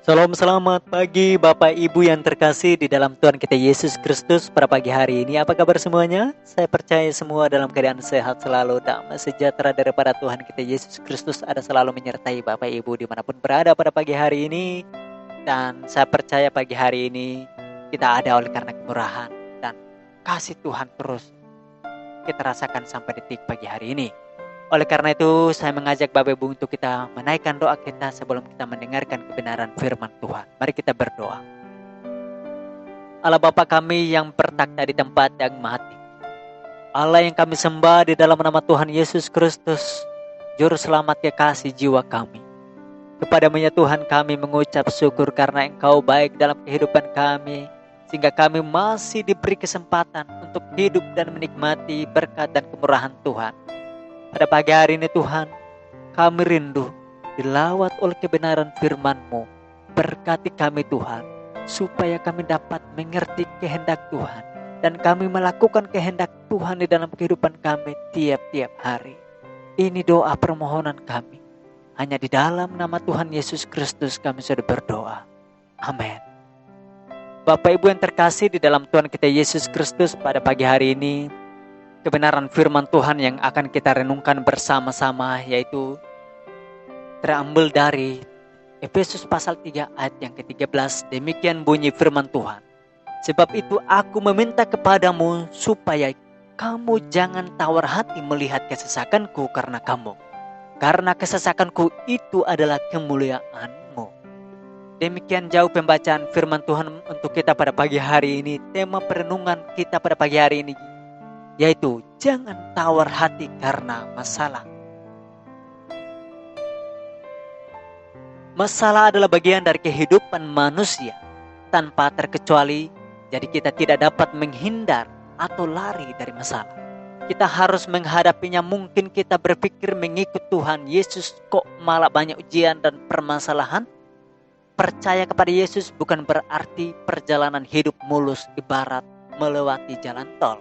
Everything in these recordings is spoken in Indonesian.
Salam selamat pagi Bapak Ibu yang terkasih di dalam Tuhan kita Yesus Kristus pada pagi hari ini. Apa kabar semuanya? Saya percaya semua dalam keadaan sehat selalu, damai sejahtera daripada Tuhan kita Yesus Kristus ada selalu menyertai Bapak Ibu dimanapun berada pada pagi hari ini. Dan saya percaya pagi hari ini kita ada oleh karena kemurahan dan kasih Tuhan terus kita rasakan sampai detik pagi hari ini. Oleh karena itu, saya mengajak Bapak Ibu untuk kita menaikkan doa kita sebelum kita mendengarkan kebenaran firman Tuhan. Mari kita berdoa. Allah Bapa kami yang bertakhta di tempat yang maha tinggi, Allah yang kami sembah di dalam nama Tuhan Yesus Kristus, Juru Selamat kekasih jiwa kami. Kepada-Mu ya Tuhan kami mengucap syukur karena Engkau baik dalam kehidupan kami, sehingga kami masih diberi kesempatan untuk hidup dan menikmati berkat dan kemurahan Tuhan. Pada pagi hari ini Tuhan, kami rindu dilawat oleh kebenaran firman-Mu. Berkati kami Tuhan, supaya kami dapat mengerti kehendak Tuhan, dan kami melakukan kehendak Tuhan di dalam kehidupan kami tiap-tiap hari. Ini doa permohonan kami. Hanya di dalam nama Tuhan Yesus Kristus kami sudah berdoa. Amin. Bapak Ibu yang terkasih di dalam Tuhan kita Yesus Kristus, pada pagi hari ini, kebenaran firman Tuhan yang akan kita renungkan bersama-sama yaitu terambil dari Efesus pasal 3 ayat yang ke-13. Demikian bunyi firman Tuhan. Sebab itu aku meminta kepadamu supaya kamu jangan tawar hati melihat kesesakanku karena kamu. Karena kesesakanku itu adalah kemuliaanmu. Demikian jauh pembacaan firman Tuhan untuk kita pada pagi hari ini. Tema perenungan kita pada pagi hari ini yaitu jangan tawar hati karena masalah. Masalah adalah bagian dari kehidupan manusia tanpa terkecuali. Jadi kita tidak dapat menghindar atau lari dari masalah. Kita harus menghadapinya. Mungkin kita berpikir mengikut Tuhan Yesus kok malah banyak ujian dan permasalahan. Percaya kepada Yesus bukan berarti perjalanan hidup mulus ibarat melewati jalan tol.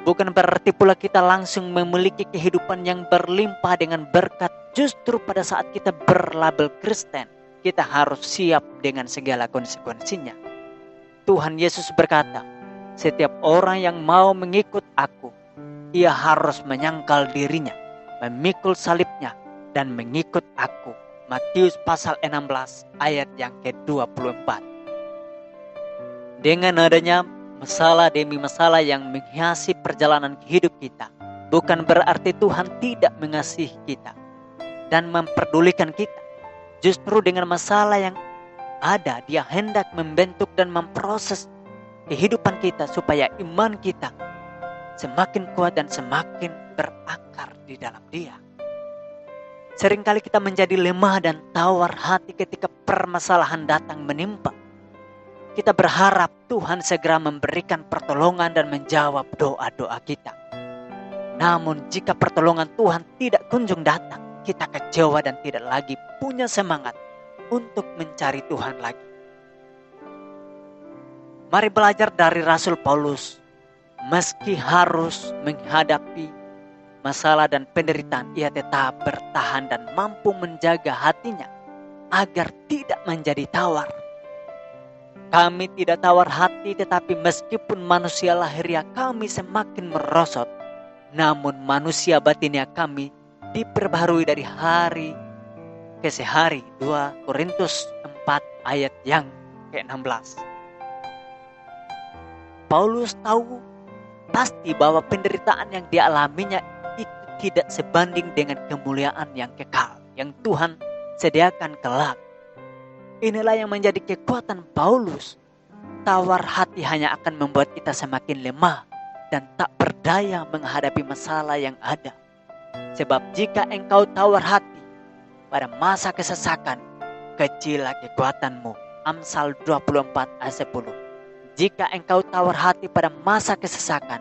Bukan berarti pula kita langsung memiliki kehidupan yang berlimpah dengan berkat. Justru pada saat kita berlabel Kristen, kita harus siap dengan segala konsekuensinya. Tuhan Yesus berkata, setiap orang yang mau mengikut aku, ia harus menyangkal dirinya, memikul salibnya, dan mengikut aku. Matius pasal 16 ayat yang ke-24. Dengan adanya masalah demi masalah yang menghiasi perjalanan hidup kita, bukan berarti Tuhan tidak mengasihi kita dan memperdulikan kita. Justru dengan masalah yang ada, Dia hendak membentuk dan memproses kehidupan kita supaya iman kita semakin kuat dan semakin berakar di dalam Dia. Seringkali kita menjadi lemah dan tawar hati ketika permasalahan datang menimpa. Kita berharap Tuhan segera memberikan pertolongan dan menjawab doa-doa kita. Namun jika pertolongan Tuhan tidak kunjung datang, kita kecewa dan tidak lagi punya semangat untuk mencari Tuhan lagi. Mari belajar dari Rasul Paulus. Meski harus menghadapi masalah dan penderitaan, ia tetap bertahan dan mampu menjaga hatinya agar tidak menjadi tawar. Kami tidak tawar hati, tetapi meskipun manusia lahiriah kami semakin merosot, namun manusia batinnya kami diperbaharui dari hari ke hari. 2 Korintus 4 ayat yang ke-16. Paulus tahu pasti bahwa penderitaan yang dialaminya itu tidak sebanding dengan kemuliaan yang kekal yang Tuhan sediakan kelak. Inilah yang menjadi kekuatan Paulus. Tawar hati hanya akan membuat kita semakin lemah dan tak berdaya menghadapi masalah yang ada. Sebab jika engkau tawar hati pada masa kesesakan, kecillah kekuatanmu. Amsal 24 ayat 10. Jika engkau tawar hati pada masa kesesakan,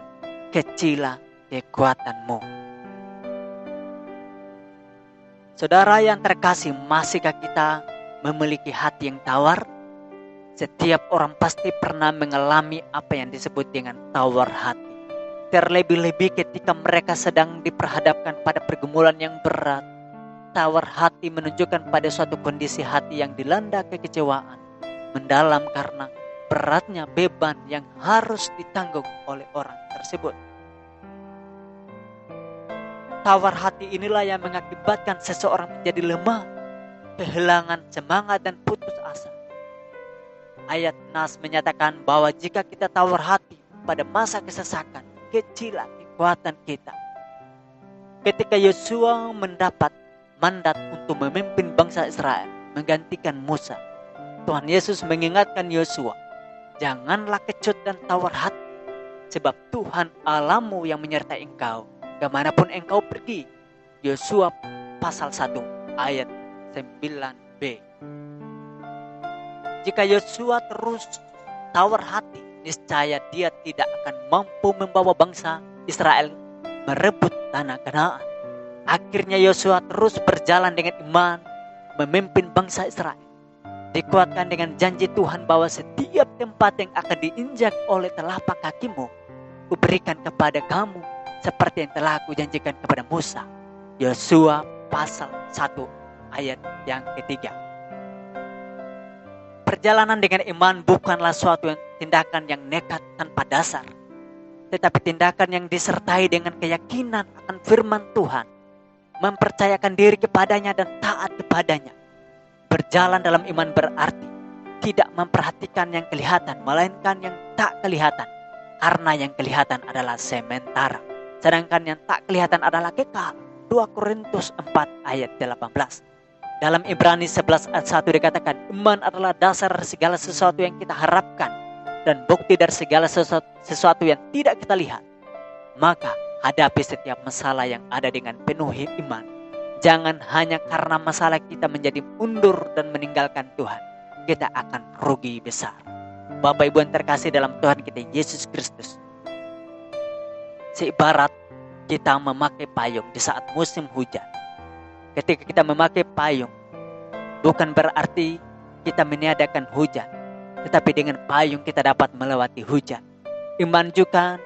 kecillah kekuatanmu. Saudara yang terkasih, masihkah kita memiliki hati yang tawar? Setiap orang pasti pernah mengalami apa yang disebut dengan tawar hati. Terlebih-lebih ketika mereka sedang diperhadapkan pada pergumulan yang berat, Tawar hati menunjukkan pada suatu kondisi hati yang dilanda kekecewaan mendalam karena beratnya beban yang harus ditanggung oleh orang tersebut. Tawar hati inilah yang mengakibatkan seseorang menjadi lemah, kehilangan semangat dan putus asa. Ayat Nas menyatakan bahwa jika kita tawar hati pada masa kesesakan, kecilah kekuatan kita. Ketika Yosua mendapat mandat untuk memimpin bangsa Israel menggantikan Musa, Tuhan Yesus mengingatkan Yosua, janganlah kecut dan tawar hati, sebab Tuhan Allahmu yang menyertai engkau kemanapun engkau pergi. Yosua pasal 1 ayat 9b. Jika Yosua terus tawar hati, niscaya dia tidak akan mampu membawa bangsa Israel merebut tanah Kanaan. Akhirnya Yosua terus berjalan dengan iman, memimpin bangsa Israel. Dikuatkan dengan janji Tuhan bahwa setiap tempat yang akan diinjak oleh telapak kakimu, kuberikan kepada kamu seperti yang telah kujanjikan kepada Musa. Yosua pasal 1 ayat yang ketiga. Perjalanan dengan iman bukanlah suatu tindakan yang nekat tanpa dasar, tetapi tindakan yang disertai dengan keyakinan akan firman Tuhan, mempercayakan diri kepadanya dan taat kepadanya. Berjalan dalam iman berarti tidak memperhatikan yang kelihatan, melainkan yang tak kelihatan, karena yang kelihatan adalah sementara, sedangkan yang tak kelihatan adalah kekal. 2 Korintus 4 ayat 18. Dalam Ibrani 11 ayat 1 dikatakan, iman adalah dasar segala sesuatu yang kita harapkan dan bukti dari segala sesuatu yang tidak kita lihat. Maka hadapi setiap masalah yang ada dengan penuh iman. Jangan hanya karena masalah kita menjadi mundur dan meninggalkan Tuhan, kita akan rugi besar. Bapak Ibu yang terkasih dalam Tuhan kita Yesus Kristus, seibarat kita memakai payung di saat musim hujan. Ketika kita memakai payung, bukan berarti kita meniadakan hujan, tetapi dengan payung kita dapat melewati hujan. Iman juga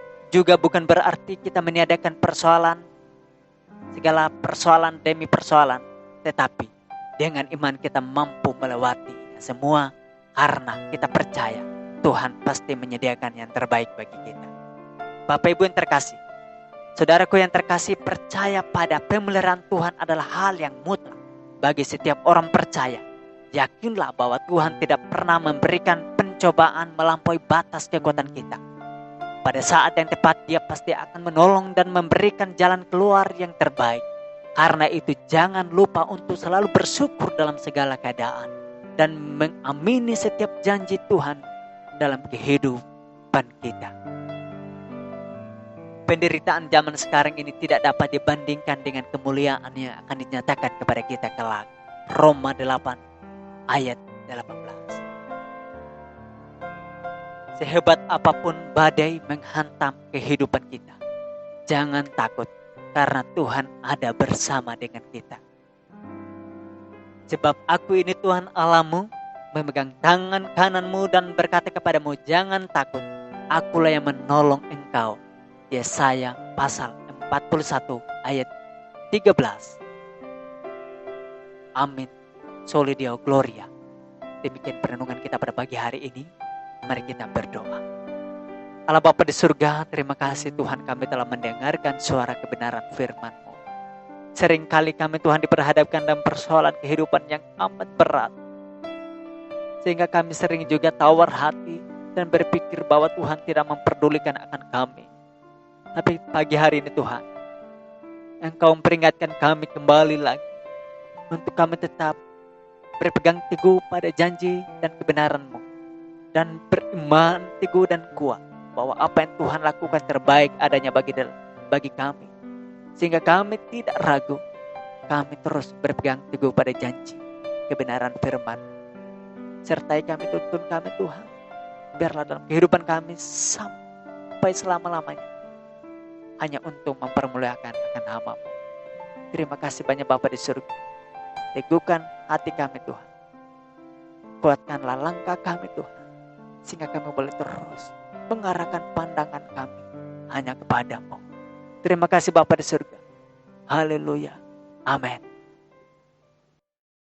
bukan berarti kita meniadakan segala persoalan demi persoalan, tetapi dengan iman kita mampu melewati semua karena kita percaya Tuhan pasti menyediakan yang terbaik bagi kita. Bapak Ibu yang terkasih, saudaraku yang terkasih, percaya pada pemeliharaan Tuhan adalah hal yang mutlak bagi setiap orang percaya. Yakinlah bahwa Tuhan tidak pernah memberikan pencobaan melampaui batas kekuatan kita. Pada saat yang tepat Dia pasti akan menolong dan memberikan jalan keluar yang terbaik. Karena itu jangan lupa untuk selalu bersyukur dalam segala keadaan dan mengamini setiap janji Tuhan dalam kehidupan kita. Penderitaan zaman sekarang ini tidak dapat dibandingkan dengan kemuliaan yang akan dinyatakan kepada kita kelak. Roma 8 ayat 18. Sehebat apapun badai menghantam kehidupan kita, jangan takut karena Tuhan ada bersama dengan kita. Sebab aku ini Tuhan Allahmu, memegang tangan kananmu dan berkata kepadamu, jangan takut, akulah yang menolong engkau. Yesaya pasal 41 ayat 13. Amin. Soli Deo Gloria. Demikian perenungan kita pada pagi hari ini. Mari kita berdoa. Allah Bapa di surga, terima kasih Tuhan kami telah mendengarkan suara kebenaran firman-Mu. Seringkali kami Tuhan diperhadapkan dalam persoalan kehidupan yang amat berat. Sehingga kami sering juga tawar hati dan berpikir bahwa Tuhan tidak memperdulikan akan kami. Tapi pagi hari ini Tuhan, Engkau memperingatkan kami kembali lagi untuk kami tetap berpegang teguh pada janji dan kebenaran-Mu, dan beriman teguh dan kuat bahwa apa yang Tuhan lakukan terbaik adanya bagi kami, sehingga kami tidak ragu. Kami terus berpegang teguh pada janji kebenaran firman. Sertai kami, tuntun kami Tuhan, biarlah dalam kehidupan kami sampai selama-lamanya hanya untuk mempermuliakan akan nama-Mu. Terima kasih banyak Bapa di surga. Teguhkan hati kami Tuhan. Kuatkanlah langkah kami Tuhan, sehingga kami boleh terus mengarahkan pandangan kami hanya kepada-Mu. Terima kasih Bapa di surga. Haleluya. Amin.